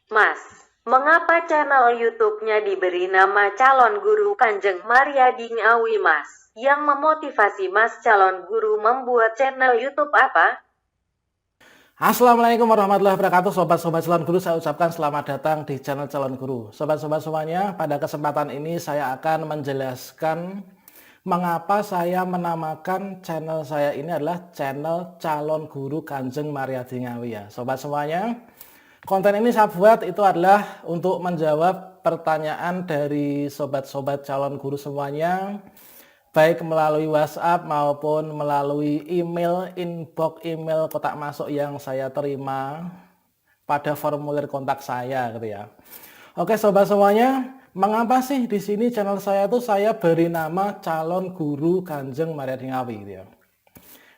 Mas, mengapa channel YouTube-nya diberi nama Calon Guru Kanjeng Mariadi Ngawi, Mas? Yang memotivasi Mas calon guru membuat channel YouTube apa? Assalamualaikum warahmatullahi wabarakatuh. Sobat-sobat calon guru, saya ucapkan selamat datang di channel calon guru. Sobat-sobat semuanya, pada kesempatan ini saya akan menjelaskan mengapa saya menamakan channel saya ini adalah channel calon guru Kanjeng Mariadi Ngawi ya. Sobat semuanya, konten ini saya buat itu adalah untuk menjawab pertanyaan dari sobat-sobat calon guru semuanya, baik melalui WhatsApp maupun melalui email, inbox email kotak masuk yang saya terima pada formulir kontak saya gitu ya. Oke sobat semuanya, mengapa sih di sini channel saya itu saya beri nama Calon Guru Kanjeng Mariadi Ngawi gitu ya.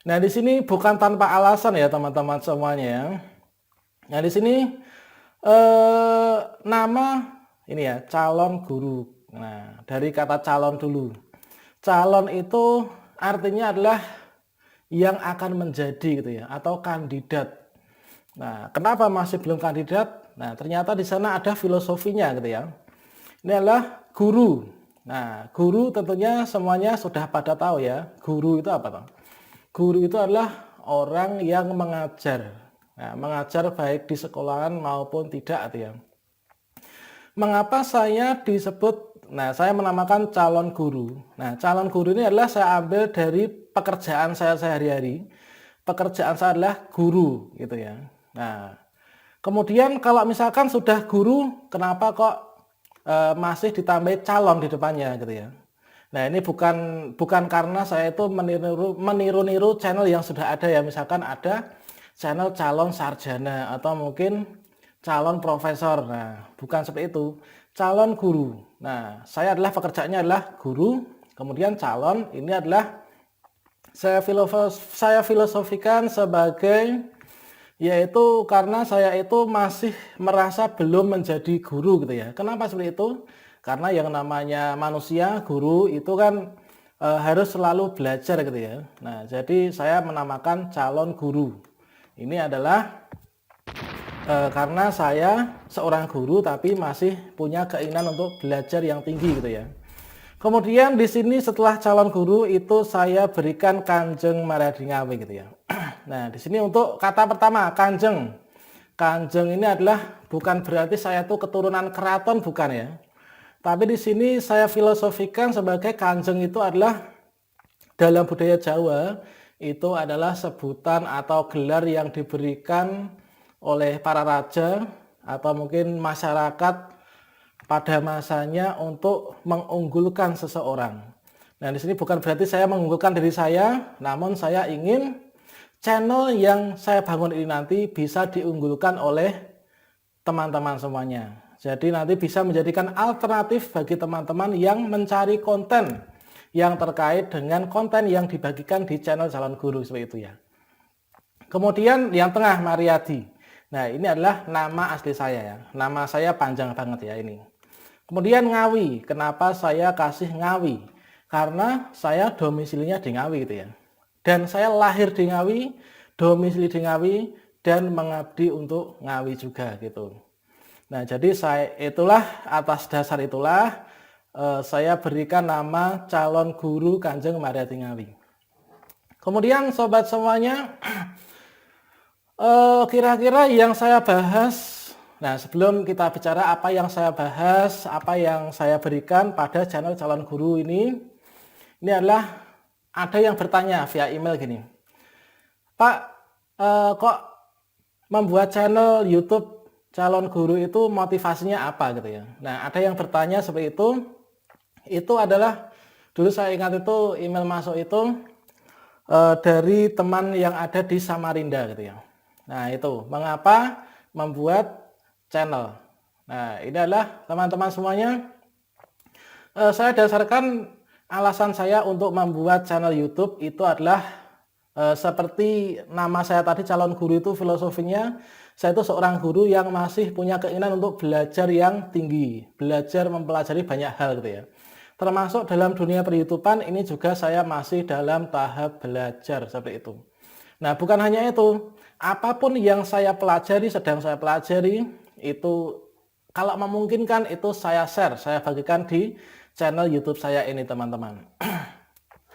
Nah, di sini bukan tanpa alasan ya teman-teman semuanya ya. Nah, di sini nama ini ya, calon guru. Nah, dari kata calon dulu. Calon itu artinya adalah yang akan menjadi gitu ya, atau kandidat. Nah, kenapa masih belum kandidat? Nah, ternyata di sana ada filosofinya gitu ya. Ini adalah guru. Nah, guru tentunya semuanya sudah pada tahu ya. Guru itu apa toh? Guru itu adalah orang yang mengajar. Nah, mengajar baik di sekolahan maupun tidak gitu ya. Mengapa saya disebut, nah saya menamakan calon guru. Nah, calon guru ini adalah saya ambil dari pekerjaan saya sehari-hari. Pekerjaan saya adalah guru gitu ya. Nah, kemudian kalau misalkan sudah guru, kenapa kok masih ditambah calon di depannya gitu ya. Nah, ini bukan karena saya itu meniru-niru channel yang sudah ada ya. Misalkan ada channel calon sarjana atau mungkin calon profesor. Nah, bukan seperti itu. Calon guru. Nah, saya adalah pekerjaannya adalah guru, kemudian calon ini adalah saya filosofikan sebagai, yaitu karena saya itu masih merasa belum menjadi guru gitu ya. Kenapa seperti itu? Karena yang namanya manusia, guru itu kan harus selalu belajar gitu ya. Nah, jadi saya menamakan calon guru. Ini adalah karena saya seorang guru tapi masih punya keinginan untuk belajar yang tinggi gitu ya. Kemudian di sini setelah calon guru itu saya berikan Kanjeng Mariadi Ngawi gitu ya. Nah, di sini untuk kata pertama Kanjeng. Kanjeng ini adalah bukan berarti saya tuh keturunan keraton, bukan ya. Tapi di sini saya filosofikan sebagai Kanjeng itu adalah dalam budaya Jawa itu adalah sebutan atau gelar yang diberikan oleh para raja atau mungkin masyarakat pada masanya untuk mengunggulkan seseorang. Nah, di sini bukan berarti saya mengunggulkan diri saya, namun saya ingin channel yang saya bangun ini nanti bisa diunggulkan oleh teman-teman semuanya. Jadi nanti bisa menjadikan alternatif bagi teman-teman yang mencari konten yang terkait dengan konten yang dibagikan di channel Calon Guru seperti itu ya. Kemudian yang tengah Mariadi. Nah, ini adalah nama asli saya ya. Nama saya panjang banget ya ini. Kemudian Ngawi. Kenapa saya kasih Ngawi? Karena saya domisilinya di Ngawi gitu ya. Dan saya lahir di Ngawi, domisili di Ngawi, dan mengabdi untuk Ngawi juga gitu. Nah, jadi atas dasar itulah saya berikan nama calon guru Kanjeng Mariadi Ngawi. Kemudian sobat semuanya, kira-kira yang saya bahas, nah sebelum kita bicara apa yang saya bahas, apa yang saya berikan pada channel calon guru ini adalah ada yang bertanya via email gini, Pak, kok membuat channel YouTube calon guru itu motivasinya apa gitu ya. Nah, ada yang bertanya seperti itu adalah dulu saya ingat itu email masuk itu dari teman yang ada di Samarinda gitu ya. Nah, itu mengapa membuat channel. Nah, ini adalah teman-teman semuanya, saya dasarkan alasan saya untuk membuat channel YouTube itu adalah seperti nama saya tadi, calon guru itu filosofinya saya itu seorang guru yang masih punya keinginan untuk belajar yang tinggi, belajar mempelajari banyak hal gitu ya. Termasuk dalam dunia per-YouTubean ini juga saya masih dalam tahap belajar seperti itu. Nah, bukan hanya itu, apapun yang saya pelajari, sedang saya pelajari, itu kalau memungkinkan itu saya share, saya bagikan di channel YouTube saya ini teman-teman.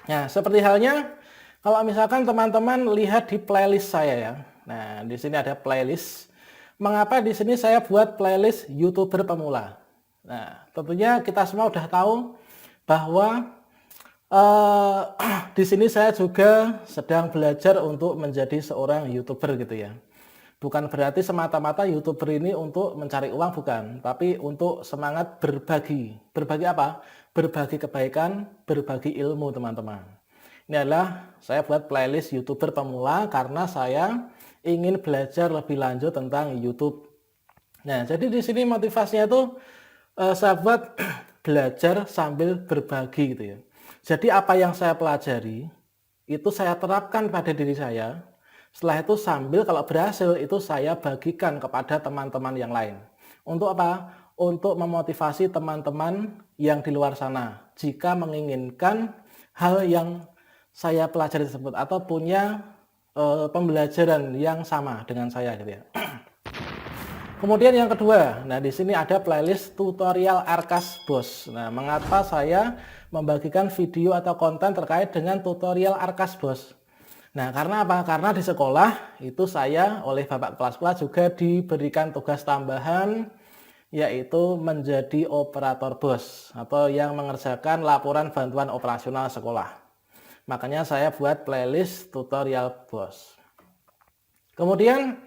Nah, seperti halnya kalau misalkan teman-teman lihat di playlist saya ya. Nah, di sini ada playlist. Mengapa di sini saya buat playlist YouTuber pemula? Nah, tentunya kita semua udah tahu bahwa di sini saya juga sedang belajar untuk menjadi seorang YouTuber gitu ya. Bukan berarti semata-mata YouTuber ini untuk mencari uang, bukan, tapi untuk semangat berbagi. Berbagi apa? Berbagi kebaikan, berbagi ilmu teman-teman. Ini adalah saya buat playlist YouTuber pemula karena saya ingin belajar lebih lanjut tentang YouTube. Nah, jadi di sini motivasinya itu saya buat belajar sambil berbagi gitu ya. Jadi apa yang saya pelajari itu saya terapkan pada diri saya. Setelah itu sambil kalau berhasil itu saya bagikan kepada teman-teman yang lain. Untuk apa? Untuk memotivasi teman-teman yang di luar sana jika menginginkan hal yang saya pelajari tersebut atau punya pembelajaran yang sama dengan saya gitu ya. Kemudian yang kedua, nah di sini ada playlist tutorial Arkas Bos. Nah, mengapa saya membagikan video atau konten terkait dengan tutorial Arkas Bos? Nah, karena apa? Karena di sekolah itu saya oleh Bapak Kepala Sekolah juga diberikan tugas tambahan yaitu menjadi operator BOS atau yang mengerjakan laporan bantuan operasional sekolah. Makanya saya buat playlist tutorial BOS. Kemudian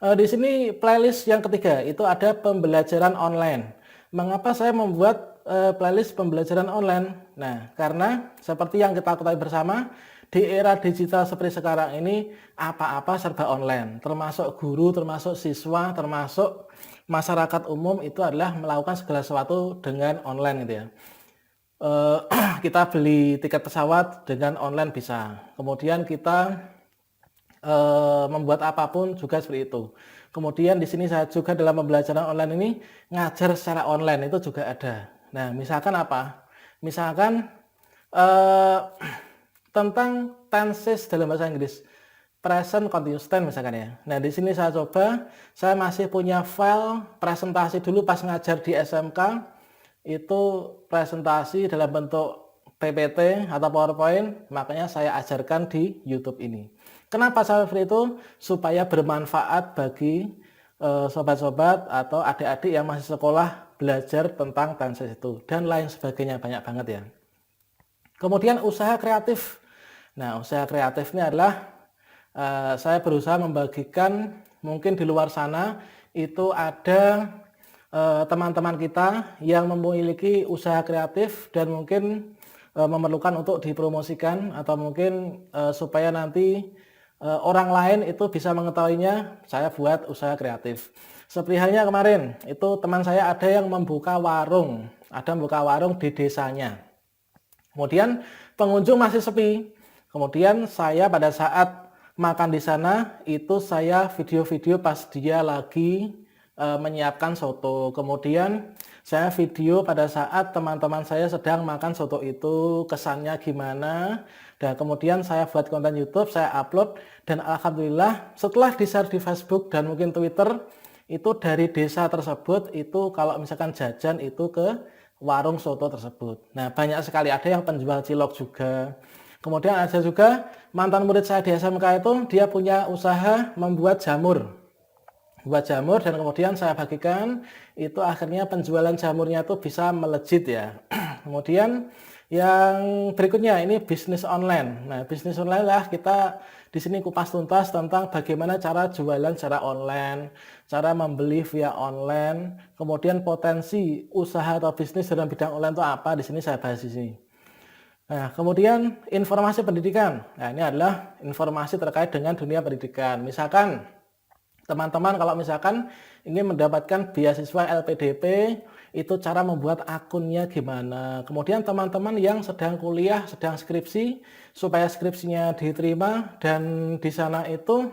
di sini playlist yang ketiga itu ada pembelajaran online. Mengapa saya membuat playlist pembelajaran online? Nah, karena seperti yang kita ketahui bersama, di era digital seperti sekarang ini apa-apa serba online, termasuk guru, termasuk siswa, termasuk masyarakat umum itu adalah melakukan segala sesuatu dengan online gitu ya. Kita beli tiket pesawat dengan online bisa. Kemudian kita membuat apapun juga seperti itu. Kemudian di sini saya juga dalam pembelajaran online ini ngajar secara online itu juga ada. Nah, misalkan apa? Misalkan tentang tenses dalam bahasa Inggris, present continuous tense misalkan ya. Nah, di sini saya coba, saya masih punya file presentasi dulu pas ngajar di SMK, itu presentasi dalam bentuk PPT atau PowerPoint, makanya saya ajarkan di YouTube ini. Kenapa saya seperti itu? Supaya bermanfaat bagi sobat-sobat atau adik-adik yang masih sekolah belajar tentang tenses itu dan lain sebagainya, banyak banget ya. Kemudian usaha kreatif. Nah, usaha kreatif ini adalah saya berusaha membagikan mungkin di luar sana itu ada teman-teman kita yang memiliki usaha kreatif dan mungkin memerlukan untuk dipromosikan atau mungkin supaya nanti orang lain itu bisa mengetahuinya, saya buat usaha kreatif. Seperti halnya kemarin, itu teman saya ada yang membuka warung, di desanya. Kemudian pengunjung masih sepi. Kemudian saya pada saat makan di sana itu saya video-video pas dia lagi menyiapkan soto. Kemudian saya video pada saat teman-teman saya sedang makan soto itu, kesannya gimana. Dan kemudian saya buat konten YouTube, saya upload dan alhamdulillah setelah di-share di Facebook dan mungkin Twitter itu dari desa tersebut itu kalau misalkan jajan itu ke warung soto tersebut. Nah, banyak sekali ada yang penjual cilok juga. Kemudian ada juga mantan murid saya di SMK itu dia punya usaha membuat jamur. Buat jamur dan kemudian saya bagikan itu akhirnya penjualan jamurnya itu bisa melejit ya. Kemudian yang berikutnya ini bisnis online. Nah, bisnis online lah kita di sini kupas tuntas tentang bagaimana cara jualan secara online, cara membeli via online, kemudian potensi usaha atau bisnis dalam bidang online itu apa, di sini saya bahas di sini. Nah, kemudian informasi pendidikan. Nah, ini adalah informasi terkait dengan dunia pendidikan. Misalkan teman-teman kalau misalkan ingin mendapatkan beasiswa LPDP, itu cara membuat akunnya gimana. Kemudian teman-teman yang sedang kuliah, sedang skripsi, supaya skripsinya diterima dan di sana itu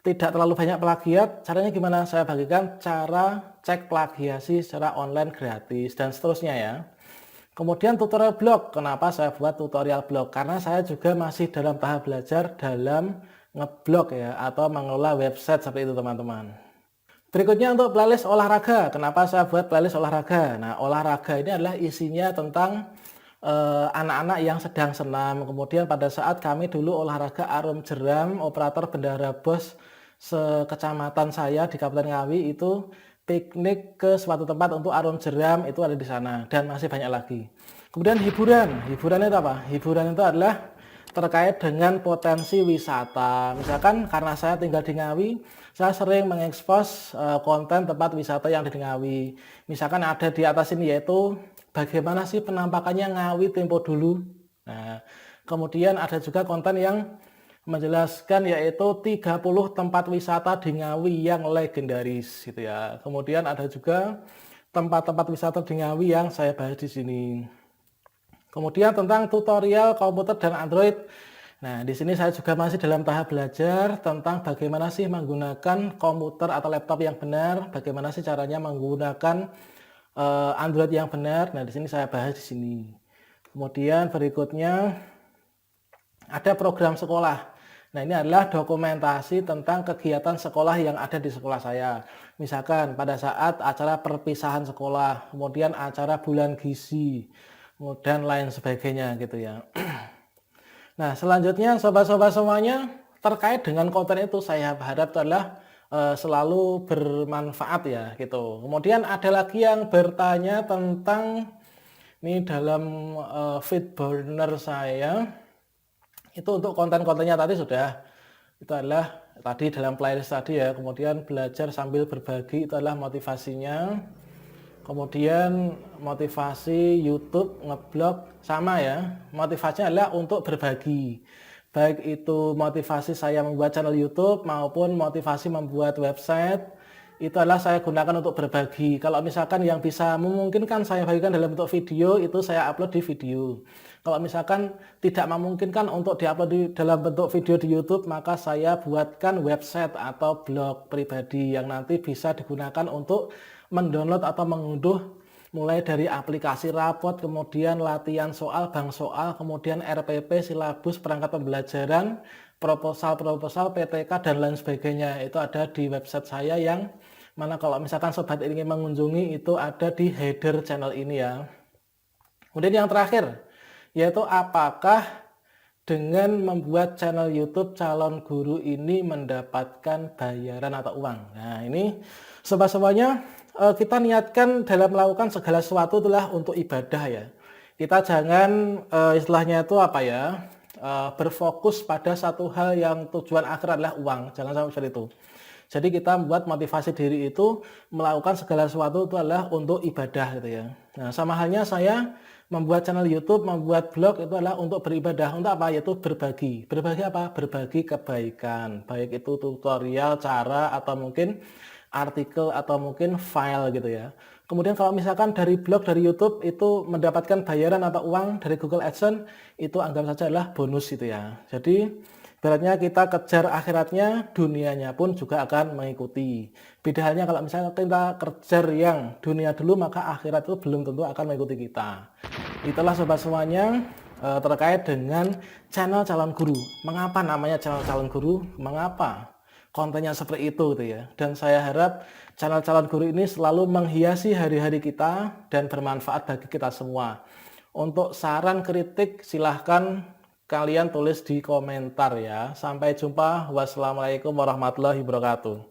tidak terlalu banyak plagiat, caranya gimana? Saya bagikan cara cek plagiasi secara online gratis dan seterusnya ya. Kemudian tutorial blog, kenapa saya buat tutorial blog? Karena saya juga masih dalam tahap belajar dalam ngeblog ya, atau mengelola website seperti itu teman-teman. Berikutnya untuk playlist olahraga. Kenapa saya buat playlist olahraga? Nah, olahraga ini adalah isinya tentang anak-anak yang sedang senam. Kemudian pada saat kami dulu olahraga arum jeram, operator bendahara bos sekecamatan saya di Kabupaten Ngawi itu piknik ke suatu tempat untuk arum jeram, itu ada di sana, dan masih banyak lagi. Kemudian hiburan. Hiburan itu apa? Hiburan itu adalah terkait dengan potensi wisata. Misalkan karena saya tinggal di Ngawi, saya sering mengekspos konten tempat wisata yang ada di Ngawi. Misalkan ada di atas ini, yaitu bagaimana sih penampakannya Ngawi tempo dulu. Nah, kemudian ada juga konten yang menjelaskan yaitu 30 tempat wisata di Ngawi yang legendaris gitu ya. Kemudian ada juga tempat-tempat wisata di Ngawi yang saya bahas di sini. Kemudian tentang tutorial komputer dan Android. Nah, di sini saya juga masih dalam tahap belajar tentang bagaimana sih menggunakan komputer atau laptop yang benar, bagaimana sih caranya menggunakan Android yang benar. Nah, di sini saya bahas di sini. Kemudian berikutnya ada program sekolah. Nah, ini adalah dokumentasi tentang kegiatan sekolah yang ada di sekolah saya. Misalkan pada saat acara perpisahan sekolah, kemudian acara bulan gizi, dan lain sebagainya gitu ya. Nah, selanjutnya sobat-sobat semuanya, terkait dengan konten itu saya harap itu adalah selalu bermanfaat ya gitu. Kemudian ada lagi yang bertanya tentang ini dalam feed burner saya, itu untuk konten-kontennya tadi sudah, itu adalah tadi dalam playlist tadi ya. Kemudian belajar sambil berbagi, itu adalah motivasinya. Kemudian motivasi YouTube ngeblog sama ya, motivasinya adalah untuk berbagi, baik itu motivasi saya membuat channel YouTube maupun motivasi membuat website, itu adalah saya gunakan untuk berbagi. Kalau misalkan yang bisa memungkinkan saya bagikan dalam bentuk video, itu saya upload di video. Kalau misalkan tidak memungkinkan untuk diupload di dalam bentuk video di YouTube, maka saya buatkan website atau blog pribadi yang nanti bisa digunakan untuk mendownload atau mengunduh mulai dari aplikasi rapot, kemudian latihan soal, bank soal, kemudian RPP, silabus, perangkat pembelajaran, proposal-proposal, PTK, dan lain sebagainya. Itu ada di website saya yang mana kalau misalkan sobat ingin mengunjungi, itu ada di header channel ini ya. Kemudian yang terakhir, yaitu apakah dengan membuat channel YouTube calon guru ini mendapatkan bayaran atau uang. Nah, ini sobat semuanya, kita niatkan dalam melakukan segala sesuatu itulah untuk ibadah ya. Kita jangan istilahnya itu apa ya, berfokus pada satu hal yang tujuan akhir adalah uang. Jangan sampai seperti itu. Jadi kita membuat motivasi diri itu melakukan segala sesuatu itu adalah untuk ibadah gitu ya. Nah, sama halnya saya membuat channel YouTube, membuat blog itu adalah untuk beribadah. Untuk apa? Yaitu berbagi. Berbagi apa? Berbagi kebaikan. Baik itu tutorial, cara, atau mungkin artikel, atau mungkin file gitu ya. Kemudian kalau misalkan dari blog, dari YouTube itu mendapatkan bayaran atau uang dari Google AdSense, itu anggap saja adalah bonus gitu ya. Jadi ibaratnya kita kejar akhiratnya, dunianya pun juga akan mengikuti. Beda halnya kalau misalnya kita kejar yang dunia dulu, maka akhirat itu belum tentu akan mengikuti kita. Itulah sobat semuanya terkait dengan channel calon guru. Mengapa namanya channel calon guru? Mengapa kontennya seperti itu gitu ya. Dan saya harap channel calon guru ini selalu menghiasi hari-hari kita dan bermanfaat bagi kita semua. Untuk saran kritik silahkan kalian tulis di komentar ya. Sampai jumpa. Wassalamualaikum warahmatullahi wabarakatuh.